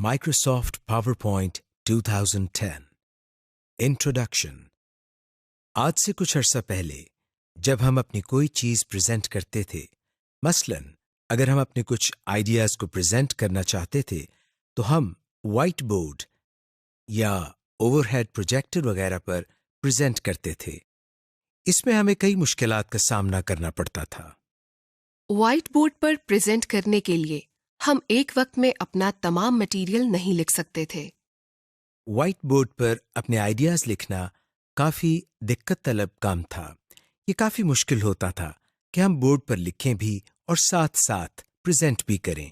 Microsoft PowerPoint 2010 introduction. आज से कुछ अरसा पहले जब हम अपनी कोई चीज़ प्रेजेंट करते थे, मसलन अगर हम अपने कुछ आइडियाज़ को प्रेजेंट करना चाहते थे तो हम वाइट बोर्ड या ओवरहेड प्रोजेक्टर वगैरह पर प्रेजेंट करते थे। इसमें हमें कई मुश्किलात का सामना करना पड़ता था। व्हाइट बोर्ड पर प्रेजेंट करने के लिए हम एक वक्त में अपना तमाम मटेरियल नहीं लिख सकते थे। वाइट बोर्ड पर अपने आइडियाज़ लिखना काफ़ी दिक्कत तलब काम था। ये काफ़ी मुश्किल होता था कि हम बोर्ड पर लिखें भी और साथ साथ प्रेजेंट भी करें।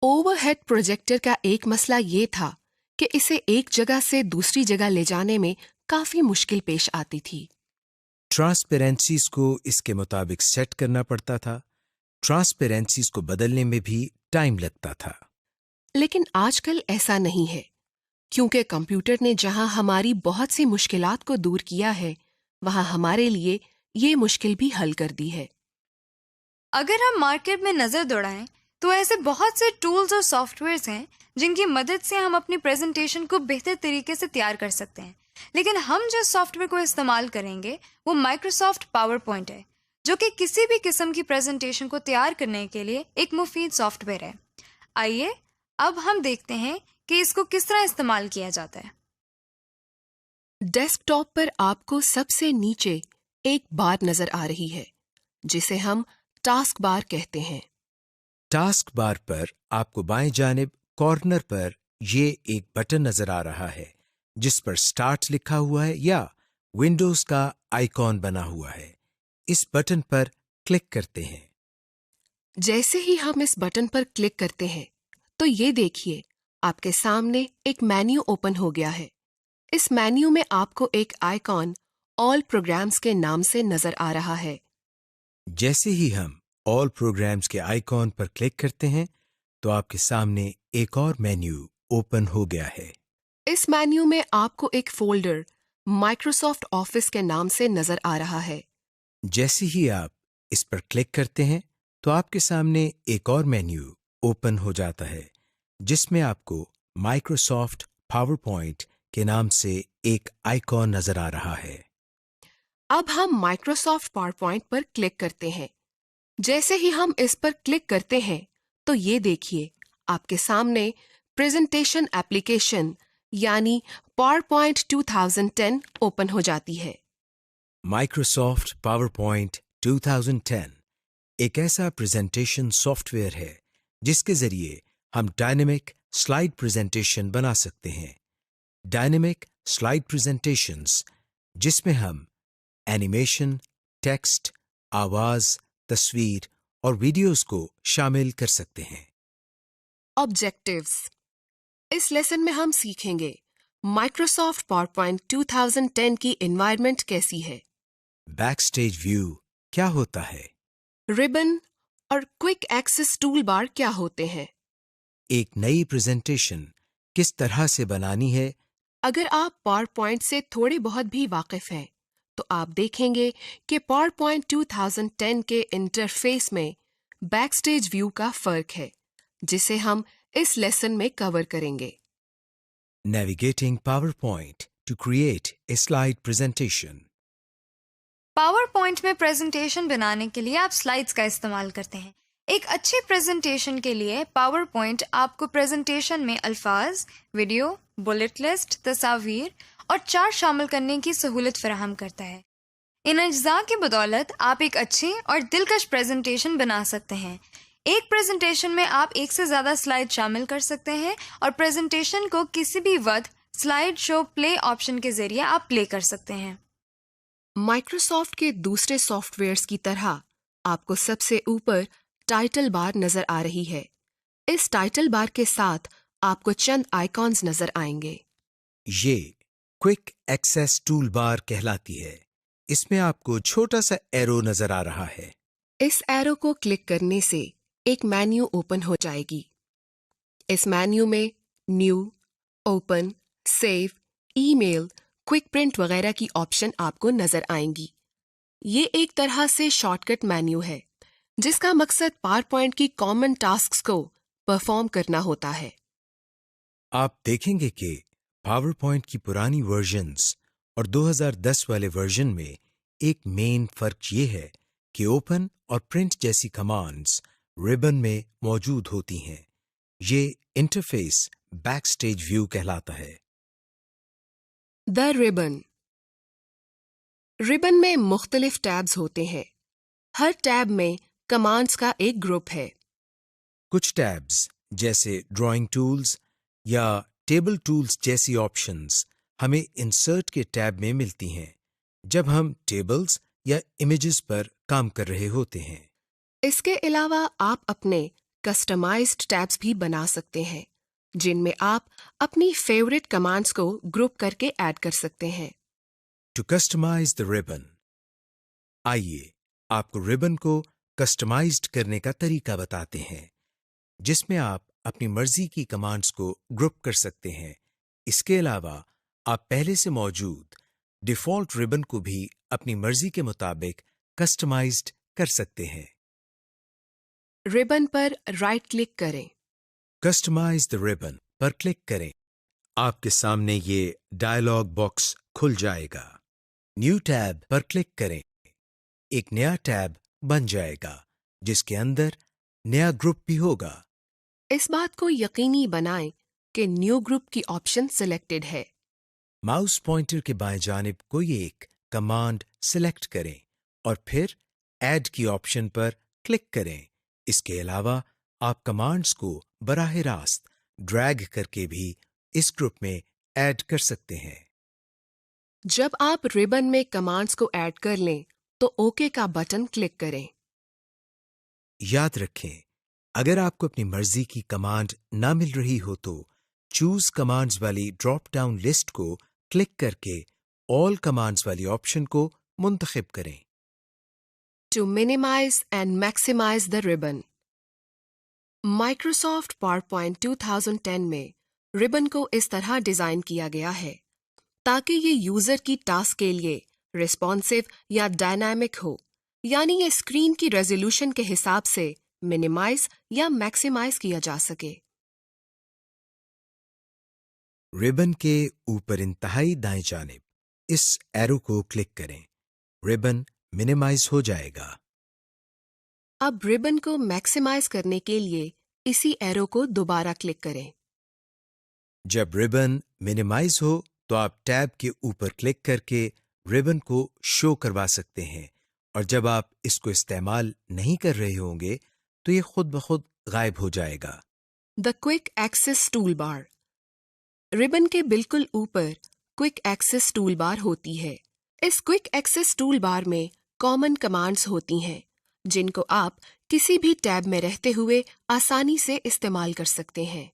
ओवरहेड प्रोजेक्टर का एक मसला ये था कि इसे एक जगह से दूसरी जगह ले जाने में काफी मुश्किल पेश आती थी। ट्रांसपेरेंसीज को इसके मुताबिक सेट करना पड़ता था। ट्रांसपेरेंसीज को बदलने में भी टाइम लगता था। लेकिन आजकल ऐसा नहीं है, क्योंकि कंप्यूटर ने जहां हमारी बहुत सी मुश्किलात को दूर किया है, वहां हमारे लिए ये मुश्किल भी हल कर दी है। अगर हम मार्केट में नज़र दौड़ाएं तो ऐसे बहुत से टूल्स और सॉफ्टवेयर्स हैं जिनकी मदद से हम अपनी प्रेजेंटेशन को बेहतर तरीके से तैयार कर सकते हैं। लेकिन हम जिस सॉफ्टवेयर को इस्तेमाल करेंगे वो माइक्रोसॉफ्ट पावर पॉइंट है, जो कि किसी भी किस्म की प्रेजेंटेशन को तैयार करने के लिए एक मुफीद सॉफ्टवेयर है। आइए अब हम देखते हैं कि इसको किस तरह इस्तेमाल किया जाता है। डेस्कटॉप पर आपको सबसे नीचे एक बार नजर आ रही है, जिसे हम टास्क बार कहते हैं। टास्क बार पर आपको बाएं जानिब कॉर्नर पर ये एक बटन नजर आ रहा है जिस पर स्टार्ट लिखा हुआ है या विंडोज का आइकॉन बना हुआ है। इस बटन पर क्लिक करते हैं। जैसे ही हम इस बटन पर क्लिक करते हैं तो ये देखिए, आपके सामने एक मेन्यू ओपन हो गया है। इस मेन्यू में आपको एक आइकॉन ऑल प्रोग्राम्स के नाम से नजर आ रहा है। जैसे ही हम ऑल प्रोग्राम्स के आइकॉन पर क्लिक करते हैं तो आपके सामने एक और मेन्यू ओपन हो गया है। इस मेन्यू में आपको एक फोल्डर माइक्रोसॉफ्ट ऑफिस के नाम से नजर आ रहा है। जैसे ही आप इस पर क्लिक करते हैं तो आपके सामने एक और मेन्यू ओपन हो जाता है जिसमें आपको माइक्रोसॉफ्ट पावरपॉइंट के नाम से एक आइकॉन नजर आ रहा है। अब हम माइक्रोसॉफ्ट पावरपॉइंट पर क्लिक करते हैं। जैसे ही हम इस पर क्लिक करते हैं तो ये देखिए, आपके सामने प्रेजेंटेशन एप्लीकेशन यानी पावरपॉइंट 2010 ओपन हो जाती है। माइक्रोसॉफ्ट पावरपॉइंट 2010 एक ऐसा प्रेजेंटेशन सॉफ्टवेयर है जिसके जरिए हम डायनेमिक स्लाइड प्रेजेंटेशन बना सकते हैं। डायनेमिक स्लाइड प्रेजेंटेशंस जिसमें हम एनिमेशन, टेक्स्ट, आवाज, तस्वीर और वीडियोस को शामिल कर सकते हैं। ऑब्जेक्टिव्स। इस लेसन में हम सीखेंगे माइक्रोसॉफ्ट पावरपॉइंट 2010 की एनवायरनमेंट कैसी है, बैकस्टेज व्यू क्या होता है, रिबन और क्विक एक्सेस टूल बार क्या होते हैं, एक नई प्रेजेंटेशन किस तरह से बनानी है। अगर आप पावरपॉइंट से थोड़े बहुत भी वाकिफ हैं तो आप देखेंगे कि पावरपॉइंट 2010 के इंटरफेस में बैकस्टेज व्यू का फर्क है, जिसे हम इस लेसन में कवर करेंगे। Navigating PowerPoint to create a slide presentation. Power point में प्रेजेंटेशन बनाने के लिए आप स्लाइड्स का इस्तेमाल करते हैं। एक अच्छी प्रेजेंटेशन के लिए पावर पॉइंट आपको प्रेजेंटेशन में अल्फाज, वीडियो, बुलेट लिस्ट, तस्वीर और चार्ट शामिल करने की सहूलत फराहम करता है। इन अज्जा की बदौलत आप एक अच्छी और दिलकश प्रेजेंटेशन बना सकते हैं। एक प्रेजेंटेशन में आप एक से ज़्यादा स्लाइड शामिल कर सकते हैं और प्रेजेंटेशन को किसी भी वक्त स्लाइड शो प्ले ऑप्शन के जरिए आप प्ले कर सकते हैं। माइक्रोसॉफ्ट के दूसरे सॉफ्टवेयर्स की तरह आपको सबसे ऊपर टाइटल बार नजर आ रही है। इस टाइटल बार के साथ आपको चंद आइकॉन्स नजर आएंगे। ये क्विक एक्सेस टूल बार कहलाती है। इसमें आपको छोटा सा एरो नजर आ रहा है। इस एरो को क्लिक करने से एक मेन्यू ओपन हो जाएगी। इस मेन्यू में new, open, save, email, quick print वगैरह की ऑप्शन आपको नजर आएंगी। ये एक तरह से शॉर्टकट मेन्यू है जिसका मकसद पावरपॉइंट की कॉमन टास्क्स को परफॉर्म करना होता है। आप देखेंगे कि पावर पॉइंट की पुरानी वर्जन्स और 2010 वाले वर्जन में एक मेन फर्क ये है कि ओपन और प्रिंट जैसी कमांड्स रिबन में मौजूद होती हैं। ये इंटरफेस बैकस्टेज व्यू कहलाता है। The ribbon. रिबन में मुख्तलिफ टैब्स होते हैं। हर टैब में कमांड्स का एक ग्रुप है। कुछ टैब्स जैसे ड्राइंग टूल्स या टेबल टूल्स जैसी ऑप्शंस हमें इंसर्ट के टैब में मिलती हैं जब हम टेबल्स या इमेजेस पर काम कर रहे होते हैं। इसके अलावा आप अपने कस्टमाइज्ड टैब्स भी बना सकते हैं जिनमें आप अपनी फेवरेट कमांड्स को ग्रुप करके ऐड कर सकते हैं। To customise the ribbon. आइए आपको रिबन को कस्टमाइज्ड करने का तरीका बताते हैं जिसमें आप अपनी मर्जी की कमांड्स को ग्रुप कर सकते हैं। इसके अलावा आप पहले से मौजूद डिफॉल्ट रिबन को भी अपनी मर्जी के मुताबिक कस्टमाइज्ड कर सकते हैं। रिबन पर राइट क्लिक करें। कस्टमाइज द रिबन पर क्लिक करें। आपके सामने ये डायलॉग बॉक्स खुल जाएगा। न्यू टैब पर क्लिक करें। एक नया टैब बन जाएगा जिसके अंदर नया ग्रुप भी होगा। इस बात को यकीनी बनाएं कि न्यू ग्रुप की ऑप्शन सिलेक्टेड है। माउस पॉइंटर के बाएं जानिब कोई एक कमांड सिलेक्ट करें और फिर ऐड की ऑप्शन पर क्लिक करें। इसके अलावा आप कमांड्स को बराह रास्त ड्रैग करके भी इस ग्रुप में ऐड कर सकते हैं। जब आप रिबन में कमांड्स को ऐड कर लें तो ओके का बटन क्लिक करें। याद रखें, अगर आपको अपनी मर्जी की कमांड ना मिल रही हो तो चूज कमांड्स वाली ड्रॉप डाउन लिस्ट को क्लिक करके ऑल कमांड्स वाली ऑप्शन को मुंतखब करें। To minimise and maximise the ribbon. Microsoft PowerPoint 2010 में रिबन को इस तरह डिजाइन किया गया है ताकि ये यूजर की टास्क के लिए रिस्पॉन्सिव या डायनामिक हो, यानी ये स्क्रीन की रेजोल्यूशन के हिसाब से मिनिमाइज या मैक्सिमाइज किया जा सके। रिबन के ऊपर इंतहाई दाएं जानिब इस एरो को क्लिक करें। रिबन मिनिमाइज हो जाएगा। अब रिबन को मैक्सिमाइज करने के लिए इसी एरो को दोबारा क्लिक करें। जब रिबन मिनिमाइज हो तो आप टैब के ऊपर क्लिक करके रिबन को शो करवा सकते हैं और जब आप इसको इस्तेमाल नहीं कर रहे होंगे तो ये खुद ब खुद गायब हो जाएगा। The quick access tool bar. Ribbon के बिल्कुल ऊपर क्विक एक्सेस टूल बार होती है। इस क्विक एक्सेस टूल बार में कॉमन कमांड्स होती हैं जिनको आप किसी भी टैब में रहते हुए आसानी से इस्तेमाल कर सकते हैं।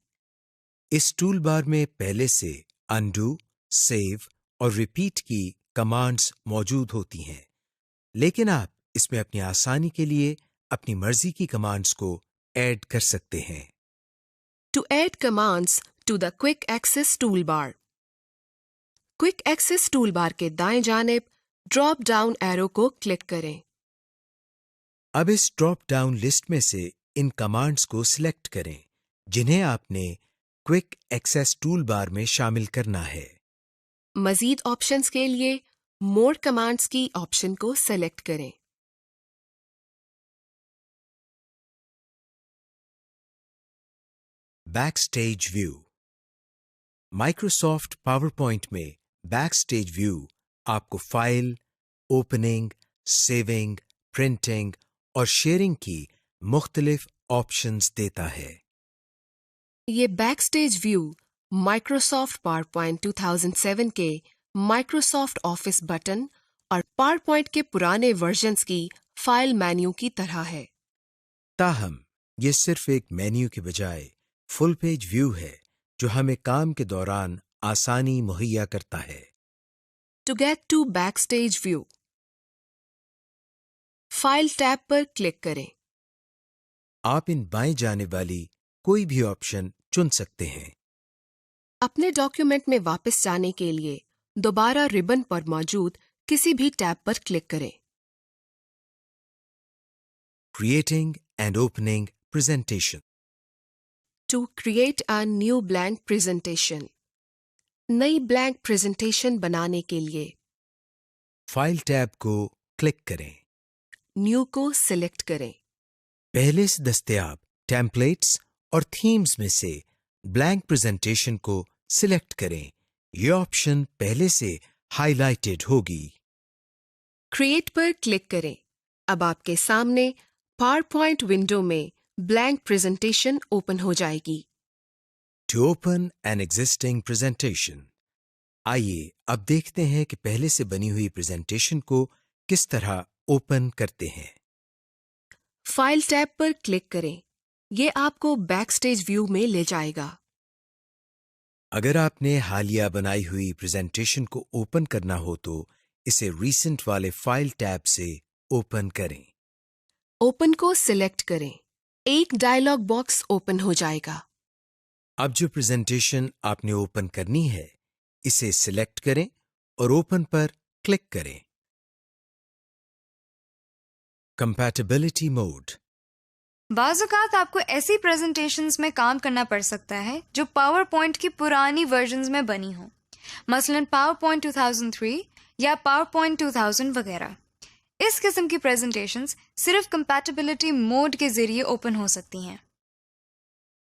इस टूल बार में पहले से अनडू, सेव और रिपीट की कमांड्स मौजूद होती हैं, लेकिन आप इसमें अपनी आसानी के लिए अपनी मर्जी की कमांड्स को ऐड कर सकते हैं। To add commands to the quick access tool bar. Quick access tool bar के दाएं जानिब ड्रॉप डाउन एरो को क्लिक करें। अब इस ड्रॉप डाउन लिस्ट में से इन कमांड्स को सिलेक्ट करें जिन्हें आपने क्विक एक्सेस टूल बार में शामिल करना है। मजीद ऑप्शंस के लिए मोर कमांड्स की ऑप्शन को सेलेक्ट करें। Backstage view. माइक्रोसॉफ्ट पावरपॉइंट में बैकस्टेज व्यू आपको फाइल, ओपनिंग, सेविंग, प्रिंटिंग और शेयरिंग की मुख्तलिफ ऑप्शंस देता है। ये बैकस्टेज व्यू माइक्रोसॉफ्ट पावरपॉइंट 2007 के माइक्रोसॉफ्ट ऑफिस बटन और पावरपॉइंट के पुराने वर्जन्स की फाइल मेन्यू की तरह है। ताहम ये सिर्फ एक मेन्यू के बजाय फुल पेज व्यू है जो हमें काम के दौरान आसानी मुहैया करता है। To get to backstage view, file tab पर क्लिक करें। आप इन बाएं जाने वाली कोई भी ऑप्शन चुन सकते हैं। अपने डॉक्यूमेंट में वापस जाने के लिए दोबारा रिबन पर मौजूद किसी भी टैब पर क्लिक करें। Creating and opening presentation. to create a new blank presentation. नई blank presentation बनाने के लिए फाइल टैब को क्लिक करें। New को सिलेक्ट करें। पहले से दस्तयाब टेम्पलेट्स और थीम्स में से ब्लैंक प्रेजेंटेशन को सिलेक्ट करें। यह ऑप्शन पहले से हाइलाइटेड होगी। Create पर क्लिक करें। अब आपके सामने PowerPoint विंडो में blank presentation ओपन हो जाएगी। To open an existing presentation, आइए अब देखते हैं कि पहले से बनी हुई प्रेजेंटेशन को किस तरह ओपन करते हैं। फाइल टैब पर क्लिक करें। ये आपको बैकस्टेज व्यू में ले जाएगा। अगर आपने हालिया बनाई हुई प्रेजेंटेशन को ओपन करना हो तो इसे रीसेंट वाले फाइल टैब से ओपन करें। ओपन को सिलेक्ट करें। एक डायलॉग बॉक्स ओपन हो जाएगा। अब जो प्रेजेंटेशन आपने ओपन करनी है इसे सिलेक्ट करें और ओपन पर क्लिक करें। Compatibility mode. बाज़-औक़ात आपको ऐसी प्रेजेंटेशंस में काम करना पड़ सकता है जो पावर पॉइंट की पुरानी वर्जन्स में बनी हो, मसलन पावर पॉइंट 2003 या पावर पॉइंट 2000 वगैरह। इस किस्म की प्रेजेंटेशंस सिर्फ कंपैटिबिलिटी मोड के ज़रिए ओपन हो सकती हैं।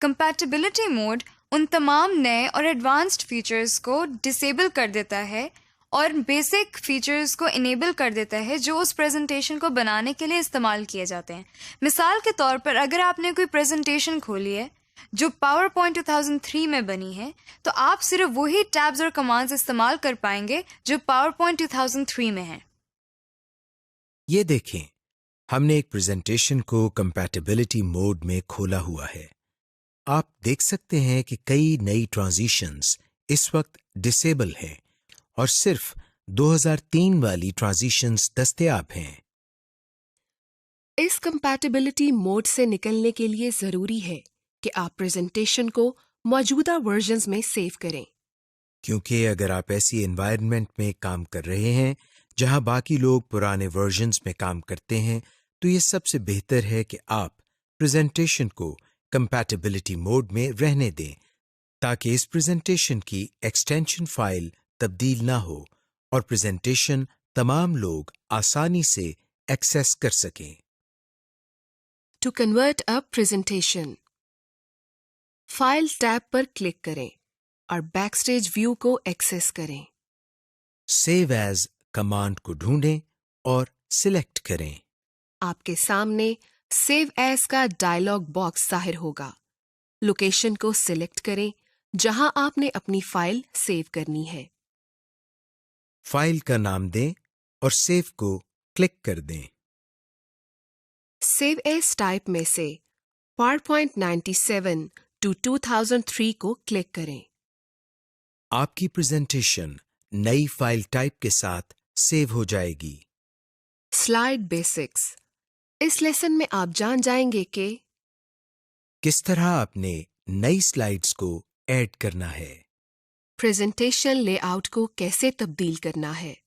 कंपैटिबिलिटी मोड उन तमाम नए और एडवांस्ड फीचर्स को डिसेबल कर देता है और बेसिक फीचर्स को इनेबल कर देता है जो उस प्रेजेंटेशन को बनाने के लिए इस्तेमाल किए जाते हैं। मिसाल के तौर पर अगर आपने कोई प्रेजेंटेशन खोली है जो पावर पॉइंट 2003 में बनी है तो आप सिर्फ वही टैब्स और कमांड्स इस्तेमाल कर पाएंगे जो पावर पॉइंट 2003 में हैं। ये देखें, हमने एक प्रेजेंटेशन को कंपैटिबिलिटी मोड में खोला हुआ है। आप देख सकते हैं कि कई नई ट्रांजिशंस इस वक्त डिसेबल हैं और सिर्फ 2003 वाली ट्रांजिशंस दस्तयाब हैं। इस कंपैटिबिलिटी मोड से निकलने के लिए जरूरी है कि आप प्रेजेंटेशन को मौजूदा वर्जन्स में सेव करें। क्योंकि अगर आप ऐसी एनवायरनमेंट में काम कर रहे हैं जहां बाकी लोग पुराने वर्जन्स में काम करते हैं तो ये सबसे बेहतर है कि आप प्रेजेंटेशन को कंपैटिबिलिटी मोड में रहने दें ताकि इस प्रेजेंटेशन की एक्सटेंशन फाइल तब्दील ना हो और प्रेजेंटेशन तमाम लोग आसानी से एक्सेस कर सकें। To convert a presentation, file tab पर क्लिक करें और बैकस्टेज व्यू को एक्सेस करें। सेव एज कमांड को ढूंढें और सिलेक्ट करें। आपके सामने सेव एज का डायलॉग बॉक्स जाहिर होगा। लोकेशन को सिलेक्ट करें जहां आपने अपनी फाइल सेव करनी है। फाइल का नाम दें और सेव को क्लिक कर दें। सेव एज टाइप में से PowerPoint 97 to 2003 को क्लिक करें। आपकी प्रेजेंटेशन नई फाइल टाइप के साथ सेव हो जाएगी। Slide basics. इस लेसन में आप जान जाएंगे कि किस तरह आपने नई स्लाइड्स को ऐड करना है, प्रेजेंटेशन लेआउट को कैसे तब्दील करना है,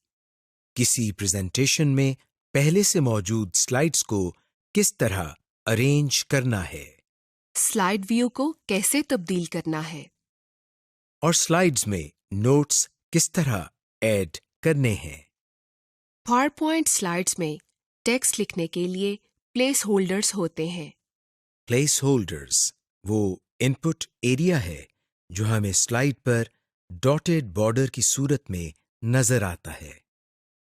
किसी प्रेजेंटेशन में पहले से मौजूद स्लाइड्स को किस तरह अरेंज करना है, स्लाइड व्यू को कैसे तब्दील करना है, और स्लाइड्स में नोट्स किस तरह ऐड करने हैं। PowerPoint स्लाइड्स में टेक्स्ट लिखने के लिए प्लेस होल्डर्स होते हैं। प्लेस होल्डर्स वो इनपुट एरिया है जो हमें स्लाइड पर डॉटेड बॉर्डर की सूरत में नजर आता है।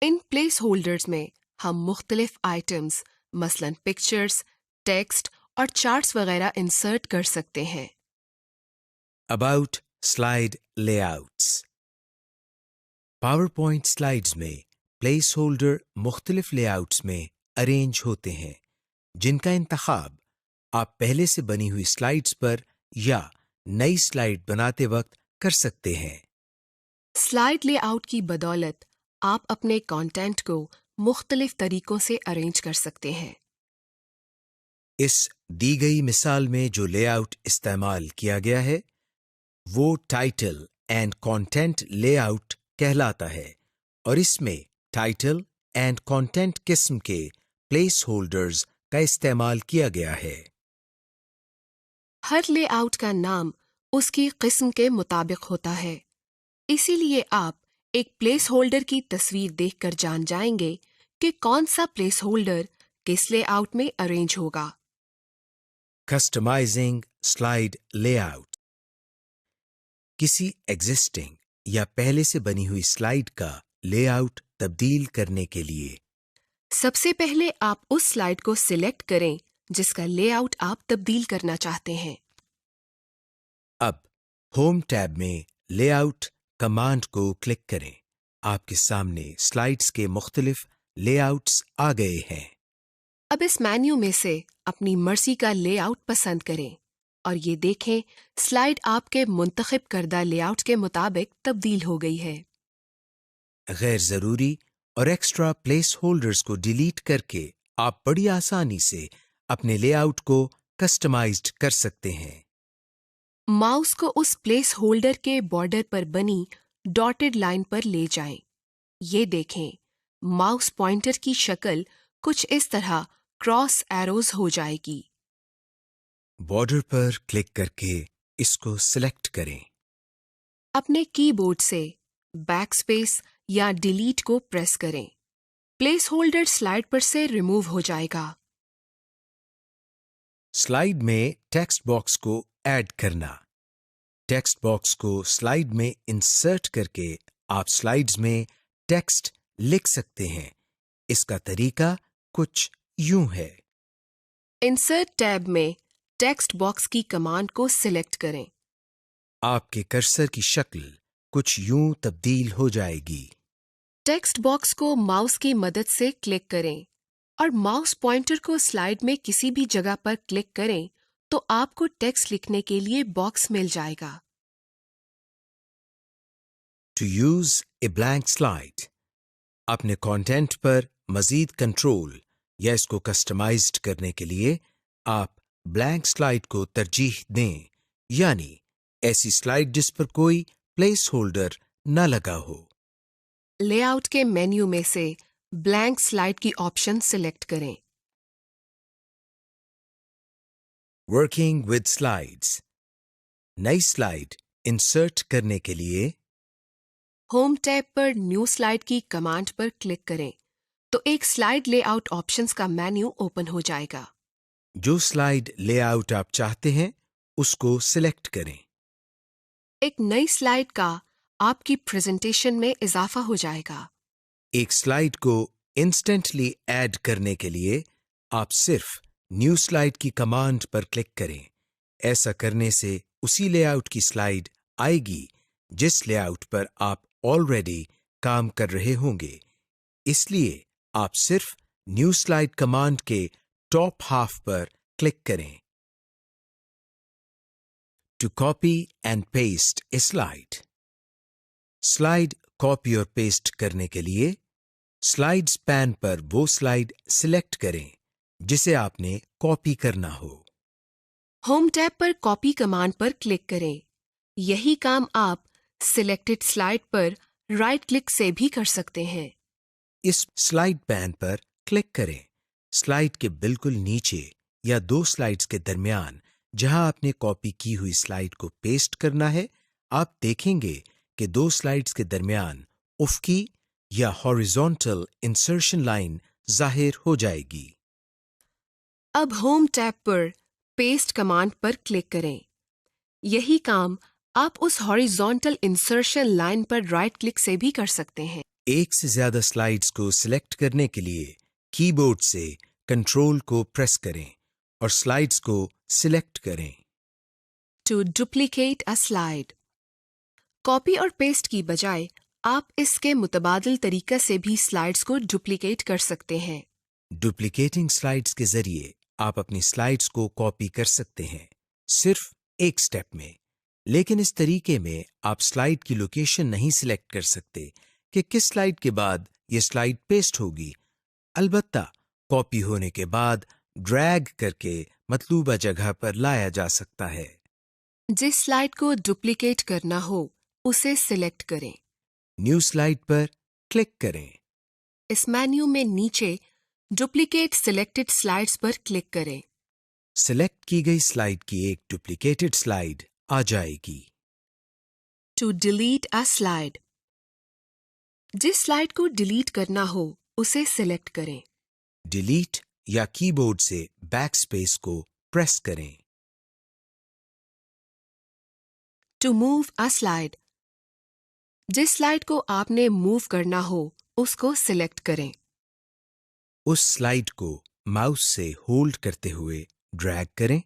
इन प्लेस होल्डर्स में हम मुख्तलिफ आइटम्स मसलन पिक्चर्स, टेक्स्ट और चार्ट्स वगैरह इंसर्ट कर सकते हैं। About slide layouts. PowerPoint slides में प्लेस होल्डर मुख्तलिफ लेआउट्स में अरेंज होते हैं जिनका इंतखाब आप पहले से बनी हुई स्लाइड्स पर या नई स्लाइड बनाते वक्त कर सकते हैं। स्लाइड लेआउट की बदौलत आप अपने कंटेंट को मुख्तलिफ तरीकों से अरेंज कर सकते हैं। इस दी गई मिसाल में जो लेआउट इस्तेमाल किया गया है वो टाइटल एंड कंटेंट लेआउट कहलाता है और इसमें टाइटल एंड कंटेंट किस्म के प्लेस होल्डर्स का इस्तेमाल किया गया है। हर लेआउट का नाम उसकी किस्म के मुताबिक होता है, इसीलिए आप एक प्लेस होल्डर की तस्वीर देखकर जान जाएंगे कि कौन सा प्लेस होल्डर किस लेआउट में अरेंज होगा। Customizing slide layout. किसी एग्जिस्टिंग या पहले से बनी हुई स्लाइड का लेआउट तब्दील करने के लिए सबसे पहले आप उस स्लाइड को सिलेक्ट करें जिसका लेआउट आप तब्दील करना चाहते हैं। अब होम टैब में लेआउट कमांड को क्लिक करें। आपके सामने स्लाइड्स के मुख्तलिफ लेआउट्स आ गए हैं। अब इस मेन्यू में से अपनी मर्जी का लेआउट पसंद करें और ये देखें स्लाइड आपके मुंतखब करदा लेआउट के मुताबिक तब्दील हो गई है। गैर ज़रूरी और एक्स्ट्रा प्लेस होल्डर्स को डिलीट करके आप बड़ी आसानी से अपने लेआउट को कस्टमाइज्ड कर सकते हैं। माउस को उस प्लेस होल्डर के बॉर्डर पर बनी डॉटेड लाइन पर ले जाएं। ये देखें माउस पॉइंटर की शक्ल कुछ इस तरह क्रॉस एरोज हो जाएगी। बॉर्डर पर क्लिक करके इसको सिलेक्ट करें। अपने कीबोर्ड से बैकस्पेस या डिलीट को प्रेस करें। प्लेस होल्डर स्लाइड पर से रिमूव हो जाएगा। स्लाइड में टेक्स्ट बॉक्स को ऐड करना। टेक्स्ट बॉक्स को स्लाइड में इंसर्ट करके आप स्लाइड्स में टेक्स्ट लिख सकते हैं। इसका तरीका कुछ यूं है। इंसर्ट टैब में टेक्स्ट बॉक्स की कमांड को सिलेक्ट करें। आपके कर्सर की शक्ल कुछ यूं तब्दील हो जाएगी। टेक्स्ट बॉक्स को माउस की मदद से क्लिक करें और माउस पॉइंटर को स्लाइड में किसी भी जगह पर क्लिक करें तो आपको टेक्स्ट लिखने के लिए बॉक्स मिल जाएगा। To use a blank slide, अपने कंटेंट पर मजीद कंट्रोल या इसको कस्टमाइज्ड करने के लिए आप ब्लैंक स्लाइड को तरजीह दें, यानी ऐसी स्लाइड जिस पर कोई प्लेस होल्डर न लगा हो। लेआउट के मेन्यू में से ब्लैंक स्लाइड की ऑप्शन सिलेक्ट करें। वर्किंग विद स्लाइड्स, नई स्लाइड इंसर्ट करने के लिए होम टैब पर न्यू स्लाइड की कमांड पर क्लिक करें तो एक स्लाइड लेआउट ऑप्शंस का मेन्यू ओपन हो जाएगा। जो स्लाइड लेआउट आप चाहते हैं उसको सिलेक्ट करें। एक नई स्लाइड का आपकी प्रेजेंटेशन में इजाफा हो जाएगा। एक स्लाइड को इंस्टेंटली ऐड करने के लिए आप सिर्फ न्यू स्लाइड की कमांड पर क्लिक करें। ऐसा करने से उसी लेआउट की स्लाइड आएगी जिस लेआउट पर आप ऑलरेडी काम कर रहे होंगे। इसलिए आप सिर्फ न्यू स्लाइड कमांड के टॉप हाफ पर क्लिक करें। To copy and paste a slide, slide copy और पेस्ट करने के लिए स्लाइड्स पैन पर वो स्लाइड सिलेक्ट करें जिसे आपने कॉपी करना हो। होम टैब पर कॉपी कमांड पर क्लिक करें। यही काम आप सिलेक्टेड स्लाइड पर राइट क्लिक से भी कर सकते हैं। इस स्लाइड पैन पर क्लिक करें। स्लाइड के बिल्कुल नीचे या दो स्लाइड्स के दरमियान जहां आपने कॉपी की हुई स्लाइड को पेस्ट करना है, आप देखेंगे कि दो स्लाइड्स के दरमियान उफ़की या हॉरिजॉन्टल इंसर्शन लाइन जाहिर हो जाएगी। अब होम टैब पर पेस्ट कमांड पर क्लिक करें। यही काम आप उस हॉरिजॉन्टल इंसर्शन लाइन पर राइट क्लिक से भी कर सकते हैं। एक से ज्यादा स्लाइड्स को सिलेक्ट करने के लिए कीबोर्ड से कंट्रोल को प्रेस करें और स्लाइड्स को सिलेक्ट करें। To duplicate a slide, copy और पेस्ट की बजाय आप इसके मुतबादिल तरीका से भी स्लाइड्स को डुप्लीकेट कर सकते हैं। डुप्लीकेटिंग स्लाइड्स के जरिए आप अपनी स्लाइड्स को कॉपी कर सकते हैं, सिर्फ एक स्टेप में। लेकिन इस तरीके में आप स्लाइड की लोकेशन नहीं सिलेक्ट कर सकते कि किस स्लाइड के बाद ये स्लाइड पेस्ट होगी। अलबत्ता कॉपी होने के बाद ड्रैग करके मतलूबा जगह पर लाया जा सकता है। जिस स्लाइड को डुप्लीकेट करना हो उसे सिलेक्ट करें। न्यू स्लाइड पर क्लिक करें। इस मेन्यू में नीचे डुप्लीकेट सिलेक्टेड स्लाइड्स पर क्लिक करें। सिलेक्ट की गई स्लाइड की एक डुप्लीकेटेड स्लाइड आ जाएगी। To delete a slide. जिस स्लाइड को डिलीट करना हो उसे सिलेक्ट करें। डिलीट या कीबोर्ड से बैक स्पेस को प्रेस करें। To move a slide. जिस स्लाइड को आपने मूव करना हो उसको सिलेक्ट करें। उस स्लाइड को माउस से होल्ड करते हुए ड्रैग करें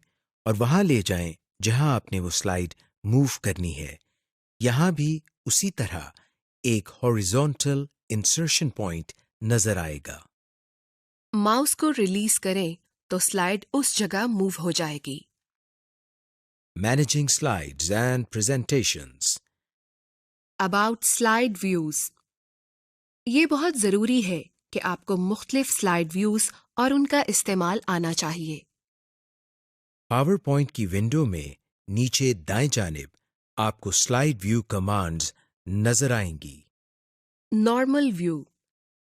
और वहां ले जाएं जहां आपने वो स्लाइड मूव करनी है। यहां भी उसी तरह एक हॉरिजॉन्टल इंसर्शन पॉइंट नजर आएगा। माउस को रिलीज करें तो स्लाइड उस जगह मूव हो जाएगी। Managing slides and presentations. About slide views. ये बहुत ज़रूरी है कि आपको मुख्तलिफ स्लाइड व्यूज और उनका इस्तेमाल आना चाहिए। पावर पॉइंट की विंडो में नीचे दाएं जानिब आपको स्लाइड व्यू कमांड्स नजर आएंगी। Normal view.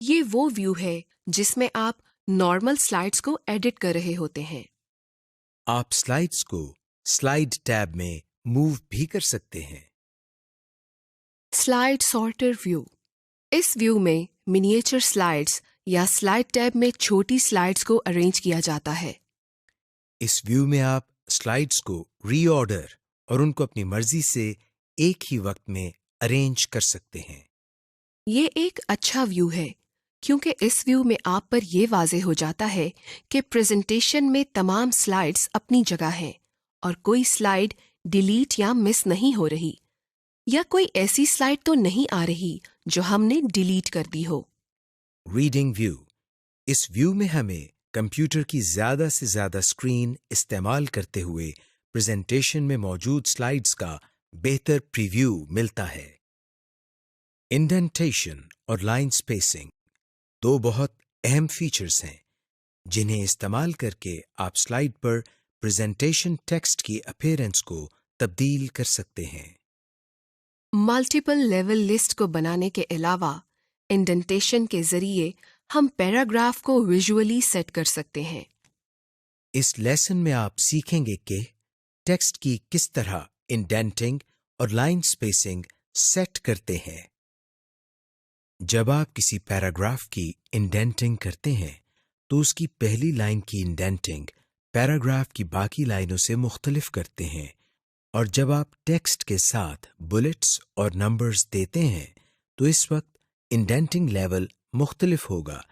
ये वो व्यू है जिसमें आप नॉर्मल स्लाइड्स को एडिट कर रहे होते हैं। आप स्लाइड्स को स्लाइड टैब में मूव भी कर सकते हैं। Slide sorter view. इस व्यू में मिनिएचर स्लाइड्स या स्लाइड टैब में छोटी स्लाइड्स को अरेंज किया जाता है। इस व्यू में आप स्लाइड्स को रीऑर्डर और उनको अपनी मर्जी से एक ही वक्त में अरेंज कर सकते हैं। ये एक अच्छा व्यू है क्योंकि इस व्यू में आप पर यह वाज़ेह हो जाता है कि प्रेजेंटेशन में तमाम स्लाइड्स अपनी जगह हैं और कोई स्लाइड डिलीट या मिस नहीं हो रही या कोई ऐसी स्लाइड तो नहीं आ रही जो हमने डिलीट कर दी हो। Reading view. इस व्यू में हमें कंप्यूटर की ज्यादा से ज्यादा स्क्रीन इस्तेमाल करते हुए प्रेजेंटेशन में मौजूद स्लाइड्स का बेहतर प्रीव्यू मिलता है। इंडेंटेशन और लाइन स्पेसिंग दो बहुत अहम फीचर्स हैं जिन्हें इस्तेमाल करके आप स्लाइड पर प्रेजेंटेशन टेक्स्ट की अपीयरेंस को तब्दील कर सकते हैं। मल्टीपल लेवल लिस्ट को बनाने के अलावा इंडेंटेशन के जरिए हम पैराग्राफ को विजुअली सेट कर सकते हैं। इस लेसन में आप सीखेंगे कि टेक्स्ट की किस तरह इंडेंटिंग और लाइन स्पेसिंग सेट करते हैं। जब आप किसी पैराग्राफ की इंडेंटिंग करते हैं तो उसकी पहली लाइन की इंडेंटिंग पैराग्राफ की बाकी लाइनों से मुख्तलिफ करते हैं, और जब आप टेक्स्ट के साथ बुलेट्स और नंबर्स देते हैं तो इस वक्त इंडेंटिंग लेवल मुख्तलिफ होगा।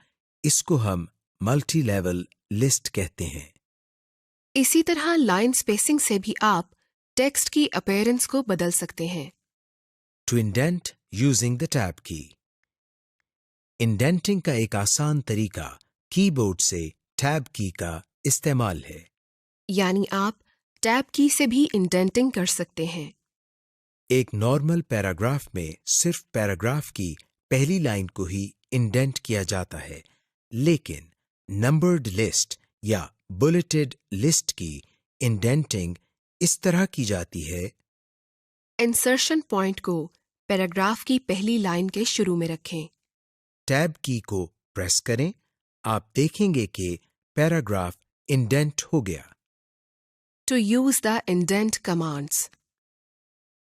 इसको हम मल्टी लेवल लिस्ट कहते हैं। इसी तरह लाइन स्पेसिंग से भी आप टेक्स्ट की अपीयरेंस को बदल सकते हैं। To indent using the tab key. Indenting का एक आसान तरीका कीबोर्ड से टैब की का इस्तेमाल है। यानी आप टैब की से भी इंडेंटिंग कर सकते हैं। एक नॉर्मल पैराग्राफ में सिर्फ पैराग्राफ की पहली लाइन को ही इंडेंट किया जाता है, लेकिन नंबर्ड लिस्ट या बुलेटेड लिस्ट की इंडेंटिंग इस तरह की जाती है। इंसर्शन पॉइंट को पैराग्राफ की पहली लाइन के शुरू में रखें। टैब की को प्रेस करें, आप देखेंगे कि पैराग्राफ इंडेंट हो गया। To use the indent commands.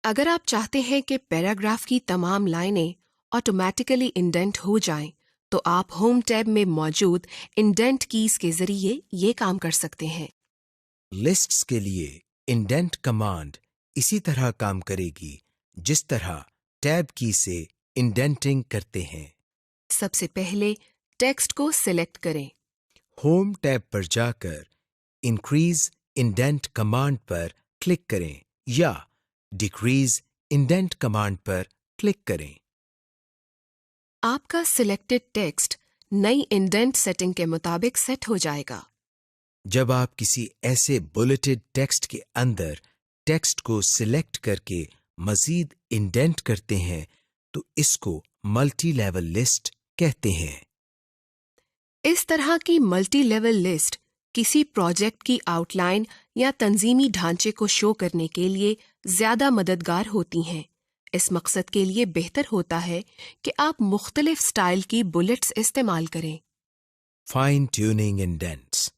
अगर आप चाहते हैं कि पैराग्राफ की तमाम लाइनें ऑटोमेटिकली इंडेंट हो जाएं, तो आप होम टैब में मौजूद इंडेंट कीज के जरिए ये काम कर सकते हैं। लिस्ट्स के लिए इंडेंट कमांड इसी तरह काम करेगी जिस तरह टैब की से इंडेंटिंग करते हैं। सबसे पहले टेक्स्ट को सिलेक्ट करें। होम टैब पर जाकर इंक्रीज इंडेंट कमांड पर क्लिक करें या डिक्रीज इंडेंट कमांड पर क्लिक करें। आपका सिलेक्टेड टेक्स्ट नई इंडेंट सेटिंग के मुताबिक सेट हो जाएगा। जब आप किसी ऐसे बुलेटेड टेक्स्ट के अंदर टेक्स्ट को सिलेक्ट करके मजीद इंडेंट करते हैं तो इसको मल्टी लेवल लिस्ट कहते हैं। इस तरह की मल्टी लेवल लिस्ट किसी प्रोजेक्ट की आउटलाइन या तंजीमी ढांचे को शो करने के लिए ज्यादा मददगार होती हैं। इस मकसद के लिए बेहतर होता है कि आप मुख्तलिफ स्टाइल की बुलेट्स इस्तेमाल करें। Fine tuning indents.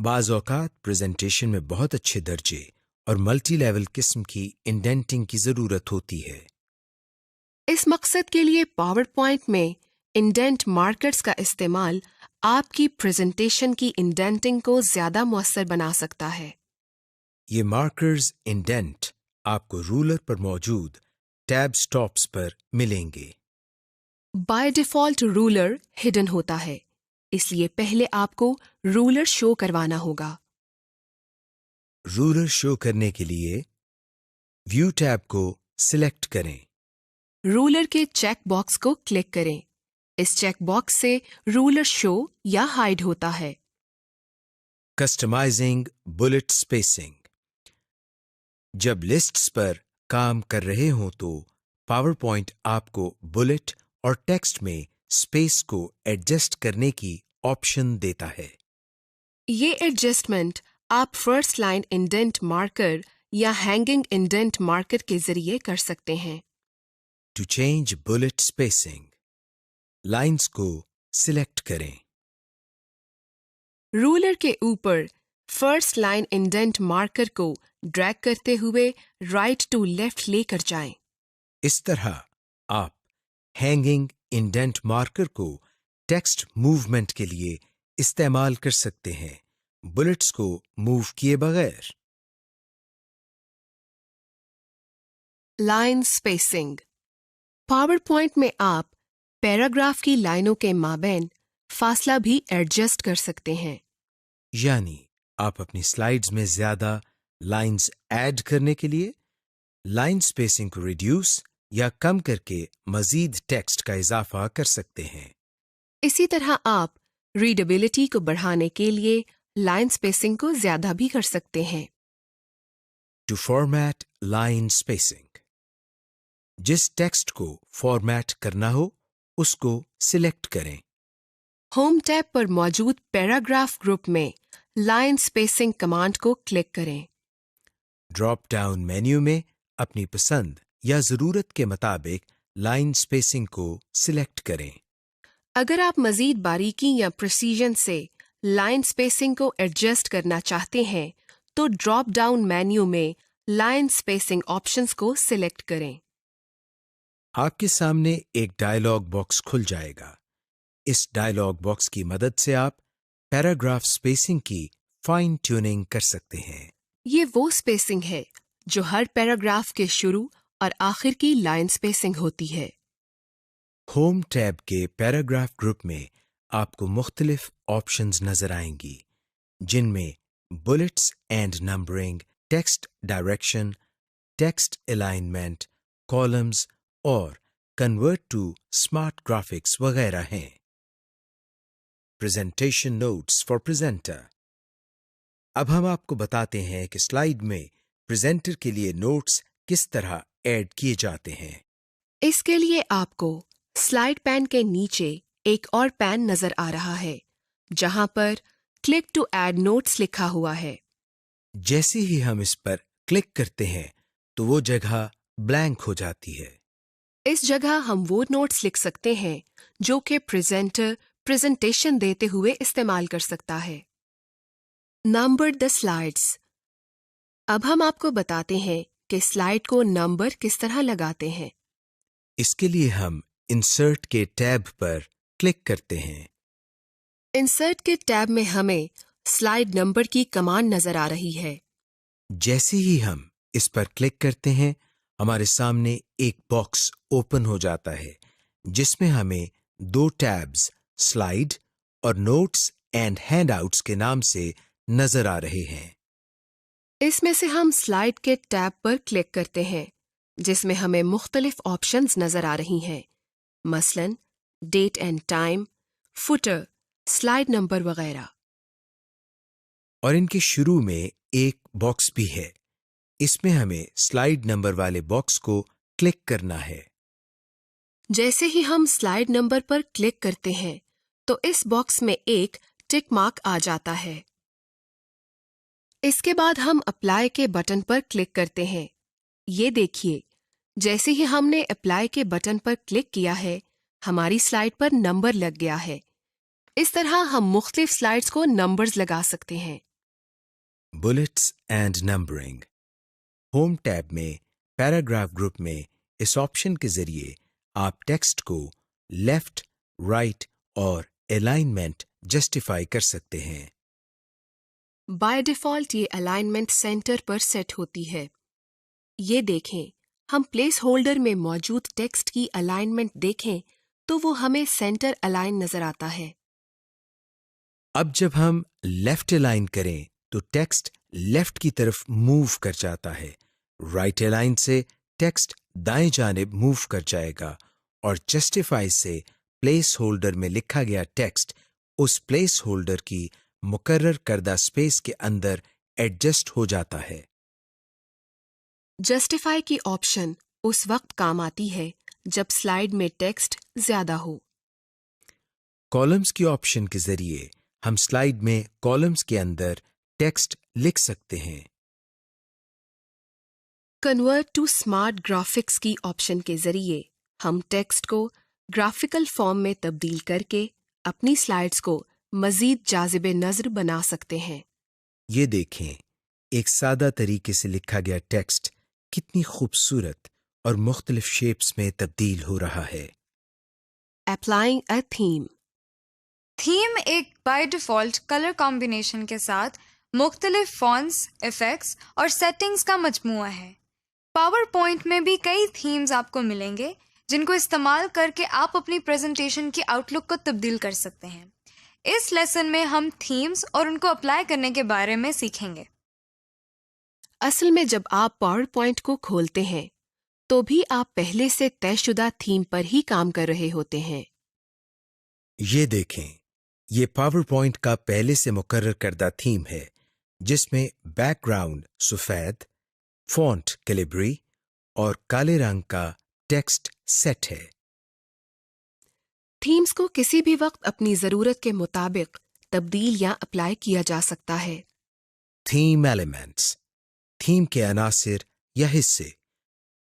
बाज़ औक़ात प्रेजेंटेशन में बहुत अच्छे दर्जे और मल्टी लेवल किस्म की इंडेंटिंग की ज़रूरत होती है। इस मकसद के लिए पावर पॉइंट में इंडेंट मार्कर्स का इस्तेमाल आपकी प्रेजेंटेशन की इंडेंटिंग को ज़्यादा मुअस्सर बना सकता है। ये मार्कर्स इंडेंट आपको रूलर पर मौजूद टैब स्टॉप्स पर मिलेंगे। बाय डिफ़ॉल्ट रूलर हिडन होता है, इसलिए पहले आपको रूलर शो करवाना होगा। रूलर शो करने के लिए व्यू टैब को सिलेक्ट करें। रूलर के चेक बॉक्स को क्लिक करें। इस चेक बॉक्स से रूलर शो या हाइड होता है। Customising bullet spacing. जब लिस्ट्स पर काम कर रहे हों तो पावर पॉइंट आपको बुलेट और टेक्स्ट में स्पेस को एडजस्ट करने की ऑप्शन देता है। ये एडजस्टमेंट आप फर्स्ट लाइन इंडेंट मार्कर या हैंगिंग इंडेंट मार्कर के जरिए कर सकते हैं। To change bullet spacing, lines को सिलेक्ट करें। रूलर के ऊपर फर्स्ट लाइन इंडेंट मार्कर को ड्रैग करते हुए राइट टू लेफ्ट लेकर जाएं। इस तरह आप हैंगिंग इंडेंट मार्कर को टेक्स्ट मूवमेंट के लिए इस्तेमाल कर सकते हैं, बुलेट्स को मूव किए बगैर। Line spacing. पावर पॉइंट में आप पैराग्राफ की लाइनों के माबैन फासला भी एडजस्ट कर सकते हैं। यानी आप अपनी स्लाइड्स में ज्यादा लाइंस ऐड करने के लिए लाइन स्पेसिंग को रिड्यूस या कम करके मजीद टेक्स्ट का इजाफा कर सकते हैं। इसी तरह आप रीडेबिलिटी को बढ़ाने के लिए लाइन स्पेसिंग को ज्यादा भी कर सकते हैं। टू फॉर्मेट लाइन स्पेसिंग, जिस टेक्स्ट को फॉर्मेट करना हो उसको सिलेक्ट करें। होम टैब पर मौजूद पैराग्राफ ग्रुप में लाइन स्पेसिंग कमांड को क्लिक करें। ड्रॉप डाउन मेन्यू में अपनी पसंद या जरूरत के मुताबिक लाइन स्पेसिंग को सिलेक्ट करें। अगर आप मजीद बारीकी या प्रिसीजन से लाइन स्पेसिंग को एडजस्ट करना चाहते हैं तो ड्रॉप डाउन मेन्यू में लाइन स्पेसिंग ऑप्शंस को सिलेक्ट करें। आपके सामने एक डायलॉग बॉक्स खुल जाएगा। इस डायलॉग बॉक्स की मदद से आप पैराग्राफ स्पेसिंग की फाइन ट्यूनिंग कर सकते हैं। ये वो स्पेसिंग है जो हर पैराग्राफ के शुरू और आखिर की लाइन स्पेसिंग होती है। होम टैब के पैराग्राफ ग्रुप में आपको मुख्तलिफ ऑप्शंस नजर आएंगी, जिनमें bullets and numbering, text direction, text alignment, columns और कन्वर्ट टू स्मार्ट ग्राफिक्स वगैरह हैं। Presentation notes for presenter. अब हम आपको बताते हैं कि स्लाइड में प्रेजेंटर के लिए नोट्स किस तरह ऐड किए जाते हैं। इसके लिए आपको स्लाइड पैन के नीचे एक और पैन नजर आ रहा है जहां पर क्लिक टू ऐड नोट्स लिखा हुआ है। जैसे ही हम इस पर क्लिक करते हैं तो वो जगह ब्लैंक हो जाती है। इस जगह हम वो नोट्स लिख सकते हैं जो कि प्रेजेंटर प्रेजेंटेशन देते हुए इस्तेमाल कर सकता है। Number the slides. अब हम आपको बताते हैं कि स्लाइड को नंबर किस तरह लगाते हैं। इसके लिए हम इंसर्ट के टैब पर क्लिक करते हैं। इंसर्ट के टैब में हमें स्लाइड नंबर की कमांड नजर आ रही है। जैसे ही हम इस पर क्लिक करते हैं हमारे सामने एक बॉक्स ओपन हो जाता है जिसमें हमें दो टैब्स स्लाइड और नोट्स एंड हैंडआउट्स के नाम से नजर आ रहे हैं। इसमें से हम स्लाइड के टैब पर क्लिक करते हैं जिसमें हमें मुख्तलिफ ऑप्शंस नजर आ रही हैं, मसलन date and time, footer, slide number वगैरह। और इनके शुरू में एक बॉक्स भी है। इसमें हमें स्लाइड नंबर वाले बॉक्स को क्लिक करना है। जैसे ही हम स्लाइड नंबर पर क्लिक करते हैं तो इस बॉक्स में एक टिक मार्क आ जाता है। इसके बाद हम अप्लाई के बटन पर क्लिक करते हैं। ये देखिए, जैसे ही हमने अप्लाई के बटन पर क्लिक किया है हमारी स्लाइड पर नंबर लग गया है। इस तरह हम मुख्तलिफ स्लाइड्स को नंबर्स लगा सकते हैं। Bullets and numbering. Home tab में पैराग्राफ ग्रुप में इस ऑप्शन के जरिए आप टेक्स्ट को लेफ्ट, राइट और अलाइनमेंट जस्टिफाई कर सकते हैं। बाय डिफॉल्ट ये अलाइनमेंट सेंटर पर सेट होती है। ये देखें, हम प्लेस होल्डर में मौजूद टेक्स्ट की अलाइनमेंट देखें तो वो हमें सेंटर अलाइन नजर आता है। अब जब हम लेफ्ट अलाइन करें तो टेक्स्ट लेफ्ट की तरफ मूव कर जाता है। राइट अलाइन से टेक्स्ट दाएं जानिब मूव कर जाएगा और जस्टिफाई से प्लेस होल्डर में लिखा गया टेक्स्ट उस प्लेस होल्डर की मुकर्रर करदा स्पेस के अंदर एडजस्ट हो जाता है। जस्टिफाई की ऑप्शन उस वक्त काम आती है जब स्लाइड में टेक्स्ट ज्यादा हो। कॉलम्स की ऑप्शन के जरिए हम स्लाइड में कॉलम्स के अंदर टेक्स्ट लिख सकते हैं। कन्वर्ट टू स्मार्ट ग्राफिक्स की ऑप्शन के जरिए हम टेक्स्ट को ग्राफिकल फॉर्म में तब्दील करके अपनी स्लाइड्स को मजीद जाज़िबे नज़र बना सकते हैं। ये देखें, एक सादा तरीके से लिखा गया टेक्स्ट कितनी खूबसूरत और मुख्तलिफ शेप्स में तब्दील हो रहा है। Applying a theme. थीम एक बाय डिफॉल्ट कलर कॉम्बिनेशन के साथ मुख्तलिफ फॉन्ट्स, इफेक्ट्स और सेटिंग्स का मजमूआ है। पावर पॉइंट में भी कई थीम्स आपको मिलेंगे जिनको इस्तेमाल करके आप अपनी प्रेजेंटेशन की आउटलुक को तब्दील कर सकते हैं। इस लेसन में हम थीम्स और उनको अप्लाई करने के बारे में सीखेंगे। असल में जब आप पावर पॉइंट को खोलते हैं तो भी आप पहले से तयशुदा थीम पर ही काम कर रहे होते हैं। ये देखें, ये पावर पॉइंट का पहले से मुकर्रर करदा थीम है जिसमें बैकग्राउंड सफेद, फॉन्ट कैलिब्री और काले रंग का टेक्स्ट सेट है। थीम्स को किसी भी वक्त अपनी जरूरत के मुताबिक तब्दील या अप्लाई किया जा सकता है। थीम एलिमेंट्स, थीम के अनासिर या हिस्से।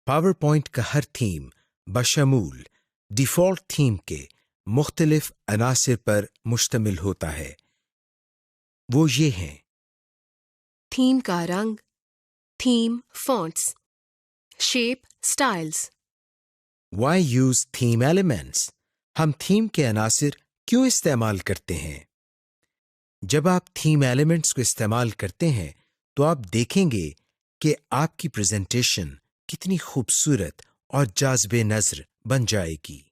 पावर पॉइंट का हर थीम बशमूल डिफॉल्ट थीम के मुख्तलिफ अनासिर पर मुश्तमिल होता है। वो ये हैं: थीम का रंग, theme fonts, shape, styles. Why use theme elements? हम थीम के अनासिर क्यों इस्तेमाल करते हैं? जब आप थीम एलिमेंट्स को इस्तेमाल करते हैं तो आप देखेंगे कि आपकी प्रेजेंटेशन कितनी खूबसूरत और जाज़िबे नज़र बन जाएगी।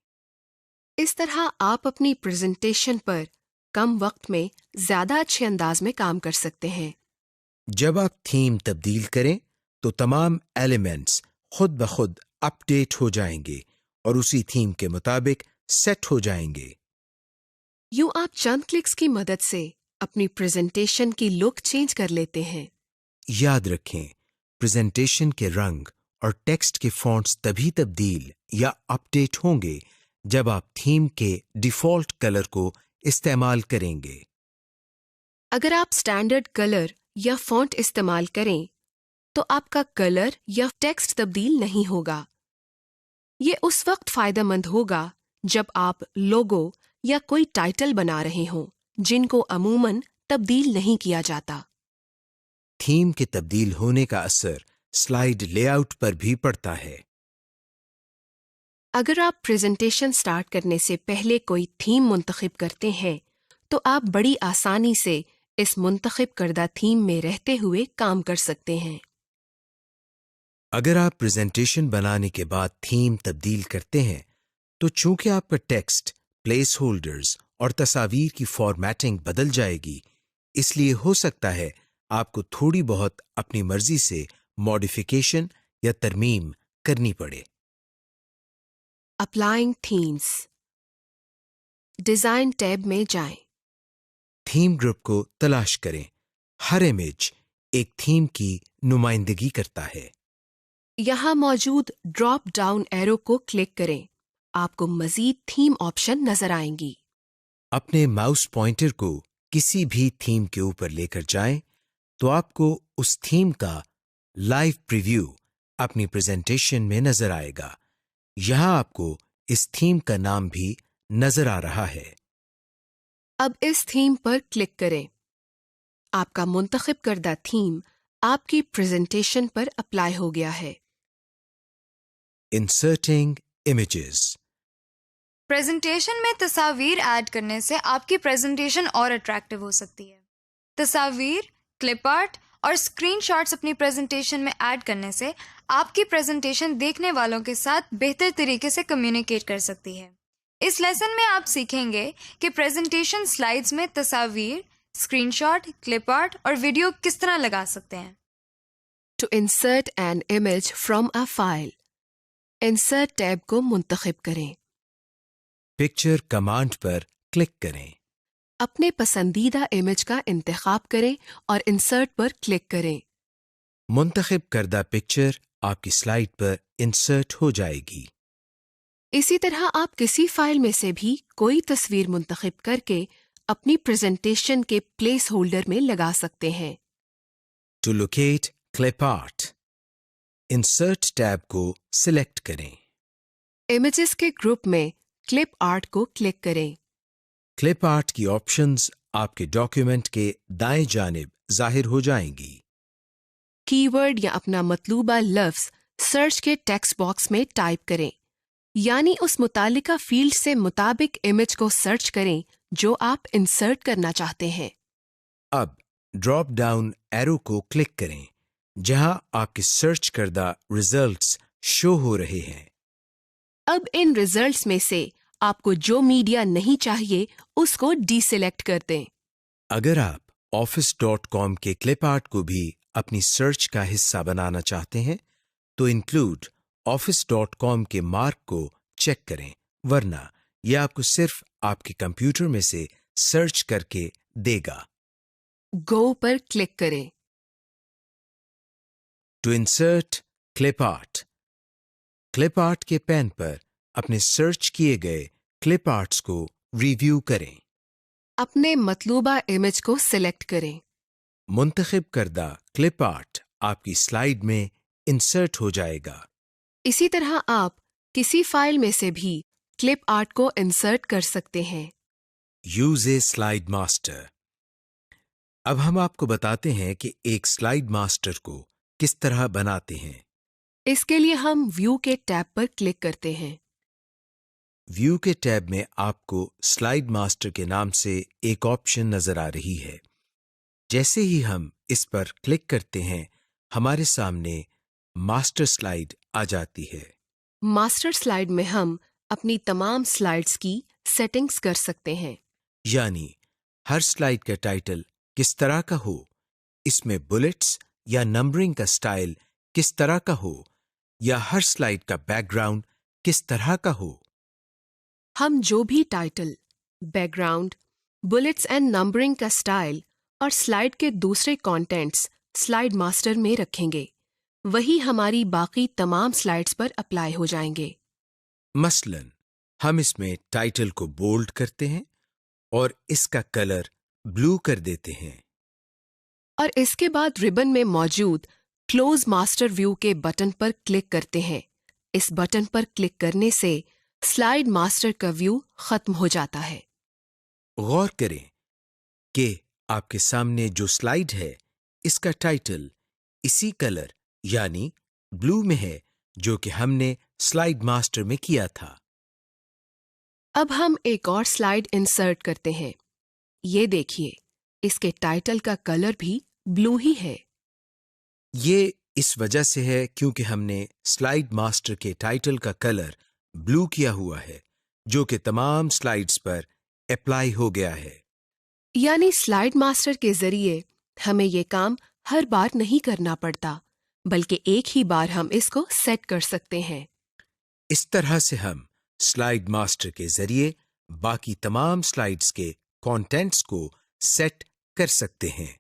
इस तरह आप अपनी प्रेजेंटेशन पर कम वक्त में ज्यादा अच्छे अंदाज में काम कर सकते हैं। जब आप थीम तब्दील करें तो तमाम एलिमेंट्स खुद ब खुद अपडेट हो जाएंगे और उसी थीम के मुताबिक सेट हो जाएंगे। यूं आप चंद क्लिक्स की मदद से अपनी प्रेजेंटेशन की लुक चेंज कर लेते हैं। याद रखें, प्रेजेंटेशन के रंग और टेक्स्ट के फॉन्ट्स तभी तब्दील या अपडेट होंगे जब आप थीम के डिफॉल्ट कलर को इस्तेमाल करेंगे। अगर आप स्टैंडर्ड कलर या फॉन्ट इस्तेमाल करें तो आपका कलर या टेक्स्ट तब्दील नहीं होगा। ये उस वक्त फायदेमंद होगा जब आप लोगो या कोई टाइटल बना रहे हों जिनको अमूमन तब्दील नहीं किया जाता। थीम के तब्दील होने का असर स्लाइड लेआउट पर भी पड़ता है। अगर आप प्रेजेंटेशन स्टार्ट करने से पहले कोई थीम मुंतखब करते हैं तो आप बड़ी आसानी से इस मुंतखब करदा थीम में रहते हुए काम कर सकते हैं। अगर आप प्रेजेंटेशन बनाने के बाद थीम तब्दील करते हैं तो चूंकि आपका टेक्स्ट, प्लेस होल्डर्स और तस्वीर की फॉर्मेटिंग बदल जाएगी, इसलिए हो सकता है आपको थोड़ी बहुत अपनी मर्जी से मॉडिफिकेशन या तरमीम करनी पड़े। Applying themes. डिजाइन टैब में जाएं। थीम ग्रुप को तलाश करें। हर इमेज एक थीम की नुमाइंदगी करता है। यहाँ मौजूद ड्रॉप डाउन एरो को क्लिक करें। आपको मजीद थीम ऑप्शन नजर आएंगी। अपने माउस पॉइंटर को किसी भी थीम के ऊपर लेकर जाएं तो आपको उस थीम का लाइव प्रीव्यू अपनी प्रेजेंटेशन में नजर आएगा। यहाँ आपको इस थीम का नाम भी नजर आ रहा है। अब इस थीम पर क्लिक करें। آپ کا منتخب کردہ تھیم آپ کی پریزنٹیشن پر اپلائی ہو گیا ہے۔ Inserting images. پریزنٹیشن میں تصاویر ایڈ کرنے سے آپ کی پریزنٹیشن اور اٹریکٹیو ہو سکتی ہے۔ تصاویر، کلپ آرٹ اور اسکرین شاٹس اپنی پریزنٹیشن میں ایڈ کرنے سے آپ کی پریزنٹیشن دیکھنے والوں کے ساتھ بہتر طریقے سے کمیونیکیٹ کر سکتی ہے۔ اس لیسن میں آپ سیکھیں گے کہ پریزنٹیشن سلائیڈز میں تصاویر، اسکرین شاٹ، کلپ آرٹ اور ویڈیو کس طرح لگا سکتے ہیں۔ To insert an image from a file. Insert tab کو منتخب کریں۔ پکچر کمانڈ پر کلک کریں۔ اپنے پسندیدہ امیج کا انتخاب کریں اور انسرٹ پر کلک کریں۔ منتخب کردہ پکچر آپ کی سلائیڈ پر انسرٹ ہو جائے گی۔ اسی طرح آپ کسی فائل میں سے بھی کوئی تصویر منتخب کر کے اپنی پریزنٹیشن کے پلیس ہولڈر میں لگا سکتے ہیں۔ To locate clip art. Insert tab کو سلیکٹ کریں۔ امیجز کے گروپ میں کلپ آرٹ کو کلک کریں۔ کلپ آرٹ کی آپشنز آپ کے ڈاکیومنٹ کے دائیں جانب ظاہر ہو جائیں گی۔ کی ورڈ یا اپنا مطلوبہ لفظ سرچ کے ٹیکسٹ باکس میں ٹائپ کریں، یعنی اس متعلقہ فیلڈ سے مطابق امیج کو سرچ کریں جو آپ انسرٹ کرنا چاہتے ہیں۔ اب ڈراپ ڈاؤن ایرو کو کلک کریں جہاں آپ کے سرچ کردہ ریزلٹس شو ہو رہے ہیں۔ اب ان ریزلٹس میں سے آپ کو جو میڈیا نہیں چاہیے اس کو ڈی سلیکٹ کر دیں۔ اگر آپ office.com کے کلپ آرٹ کو بھی اپنی سرچ کا حصہ بنانا چاہتے ہیں تو انکلوڈ office.com کے مارک کو چیک کریں، ورنہ یہ آپ کو صرف آپ کے کمپیوٹر میں سے سرچ کر کے دے گا۔ گو پر کلک کریں۔ To insert clip art. Clip art کے پین پر اپنے سرچ کیے گئے کلپ آرٹس کو ریویو کریں۔ اپنے مطلوبہ امیج کو سلیکٹ کریں۔ منتخب کردہ کلپ آرٹ آپ کی سلائیڈ میں انسرٹ ہو جائے گا۔ اسی طرح آپ کسی فائل میں سے بھی کلپ آرٹ کو انسرٹ کر سکتے ہیں۔ Use a slide master. اب ہم آپ کو بتاتے ہیں کہ ایک سلائیڈ ماسٹر کو کس طرح بناتے ہیں۔ اس کے لیے ہم ویو کے ٹیب پر کلک کرتے ہیں۔ ویو کے ٹیب میں آپ کو سلائیڈ ماسٹر کے نام سے ایک آپشن نظر آ رہی ہے۔ جیسے ہی ہم اس پر کلک کرتے ہیں ہمارے سامنے ماسٹر سلائیڈ آ جاتی ہے۔ ماسٹر سلائیڈ میں ہم اپنی تمام سلائیڈز کی سیٹنگز کر سکتے ہیں۔ یعنی ہر سلائیڈ کا ٹائٹل کس طرح کا ہو، اس میں بلٹس یا نمبرنگ کا سٹائل کس طرح کا ہو، یا ہر سلائیڈ کا بیک گراؤنڈ کس طرح کا ہو۔ ہم جو بھی title, background, bullets and numbering کا سٹائل اور سلائیڈ کے دوسرے کانٹینٹس سلائیڈ ماسٹر میں رکھیں گے، وہی ہماری باقی تمام سلائیڈز پر اپلائی ہو جائیں گے۔ مثلاً ہم اس میں ٹائٹل کو بولڈ کرتے ہیں اور اس کا کلر بلو کر دیتے ہیں۔ اور اس کے بعد ربن میں موجود کلوز ماسٹر ویو کے بٹن پر کلک کرتے ہیں۔ اس بٹن پر کلک کرنے سے سلائیڈ ماسٹر کا ویو ختم ہو جاتا ہے۔ غور کریں کہ آپ کے سامنے جو سلائیڈ ہے اس کا ٹائٹل اسی کلر یعنی بلو میں ہے جو کہ ہم نے سلائیڈ ماسٹر میں کیا تھا۔ اب ہم ایک اور سلائیڈ انسرٹ کرتے ہیں۔ یہ دیکھیے، اس کے ٹائٹل کا کلر بھی بلو ہی ہے۔ یہ اس وجہ سے ہے کیونکہ ہم نے سلائیڈ ماسٹر کے ٹائٹل کا کلر بلو کیا ہوا ہے جو کہ تمام سلائیڈز پر اپلائی ہو گیا ہے۔ یعنی سلائیڈ ماسٹر کے ذریعے ہمیں یہ کام ہر بار نہیں کرنا پڑتا، بلکہ ایک ہی بار ہم اس کو سیٹ کر سکتے ہیں۔ اس طرح سے ہم سلائیڈ ماسٹر کے ذریعے باقی تمام سلائیڈز کے کانٹینٹس کو سیٹ کر سکتے ہیں۔